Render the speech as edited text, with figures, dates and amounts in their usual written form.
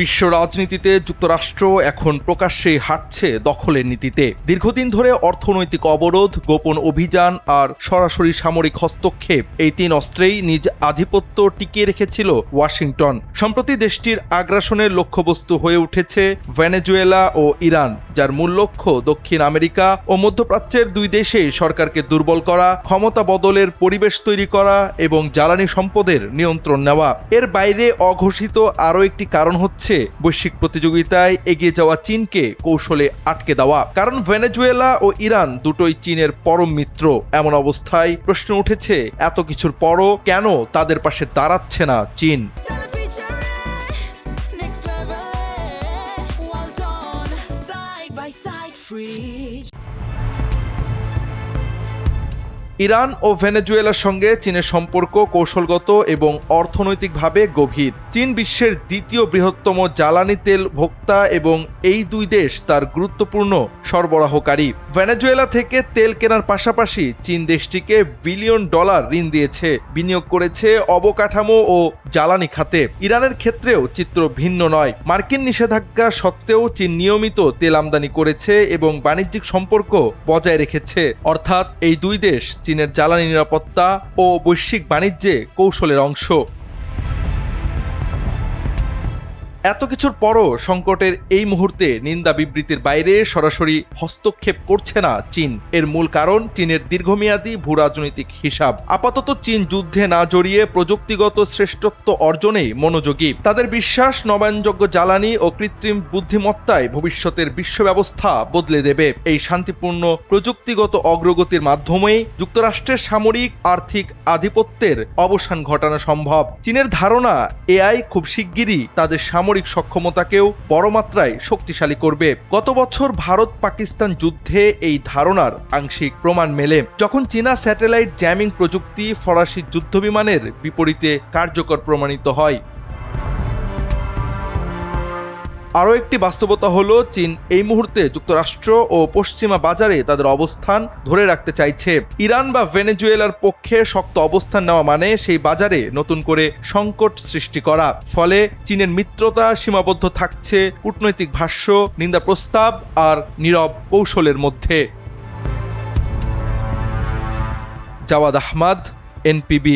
বিশ্ব রাজনীতিতে যুক্তরাষ্ট্র এখন প্রকাশ্যেই হাঁটছে দখলের নীতিতে। দীর্ঘদিন ধরে অর্থনৈতিক অবরোধ, গোপন অভিযান আর সরাসরি সামরিক হস্তক্ষেপ, এই তিন অস্ত্রেই নিজ আধিপত্য টিকিয়ে রেখেছিল ওয়াশিংটন। সম্প্রতি দেশটির আগ্রাসনের লক্ষ্যবস্তু হয়ে উঠেছে ভেনেজুয়েলা ও ইরান, যার মূল লক্ষ্য দক্ষিণ আমেরিকা ও মধ্যপ্রাচ্যের দুই দেশেই সরকারকে দুর্বল করা, ক্ষমতা বদলের পরিবেশ তৈরি করা এবং জ্বালানি সম্পদের নিয়ন্ত্রণ নেওয়া। এর বাইরে অঘোষিত আরও একটি কারণ হচ্ছে বৈশ্বিক প্রতিযোগিতায় এগিয়ে যাওয়া চীনকে কৌশলে আটকে দেওয়া। কারণ ভেনেজুয়েলা ও ইরান দুটোই চীনের পরম মিত্র। এমন অবস্থায় প্রশ্ন উঠেছে, এত কিছুর পরও কেন তাদের পাশে দাঁড়াচ্ছে না চীন? ইরান ও ভেনেজুয়েলার সঙ্গে চীনের সম্পর্ক কৌশলগত এবং অর্থনৈতিকভাবে গভীর। চীন বিশ্বের দ্বিতীয় বৃহত্তম জ্বালানি তেল ভোক্তা এবং এই দুই দেশ তার গুরুত্বপূর্ণ সরবরাহকারী। ভেনেজুয়েলা থেকে তেল কেনার পাশাপাশি চীন দেশটিকে বিলিয়ন ডলার ঋণ দিয়েছে, বিনিয়োগ করেছে অবকাঠামো ও জ্বালানি খাতে। ইরানের ক্ষেত্রেও চিত্র ভিন্ন নয়। মার্কিন নিষেধাজ্ঞা সত্ত্বেও চীন নিয়মিত তেল আমদানি করেছে এবং বাণিজ্যিক সম্পর্ক বজায় রেখেছে। অর্থাৎ এই দুই দেশ চীনের জ্বালানি নিরাপত্তা ও বৈশ্বিক বাণিজ্যে কৌশলের অংশ। এত কিছুর পরও সংকটের এই মুহূর্তে নিন্দা বিবৃতির বাইরে সরাসরি হস্তক্ষেপ করছে না চীন। এর মূল কারণ চীনের দীর্ঘমেয়াদী ভূরাজনৈতিক হিসাব। আপাতত চীন যুদ্ধে না জড়িয়ে প্রযুক্তিগত শ্রেষ্ঠত্ব অর্জনেই মনোযোগী। তাদের বিশ্বাস, নবায়নযোগ্য জ্বালানি ও কৃত্রিম বুদ্ধিমত্তায় ভবিষ্যতের বিশ্ব ব্যবস্থা বদলে দেবে। এই শান্তিপূর্ণ প্রযুক্তিগত অগ্রগতির মাধ্যমেই যুক্তরাষ্ট্রের সামরিক আর্থিক আধিপত্যের অবসান ঘটানো সম্ভব। চীনের ধারণা, এআই খুব শিগগিরই তাদের সামরিক সক্ষমতাকেও বড় মাত্রায় শক্তিশালী করবে। গত বছর ভারত পাকিস্তান যুদ্ধে এই ধারণার আংশিক প্রমাণ মেলে, যখন চীনা স্যাটেলাইট জ্যামিং প্রযুক্তি ফরাসি যুদ্ধবিমানের বিপরীতে কার্যকর প্রমাণিত হয়। আরও একটি বাস্তবতা হলো, চীন এই মুহূর্তে যুক্তরাষ্ট্র ও পশ্চিমা বাজারে তাদের অবস্থান ধরে রাখতে চাইছে। ইরান বা ভেনেজুয়েলার পক্ষে শক্ত অবস্থান নেওয়া মানে সেই বাজারে নতুন করে সংকট সৃষ্টি করা। ফলে চীনের মিত্রতা সীমাবদ্ধ থাকছে কূটনৈতিক ভাষ্য, নিন্দা প্রস্তাব আর নীরব কৌশলের মধ্যে। জাওয়াদ আহমদ, NPB।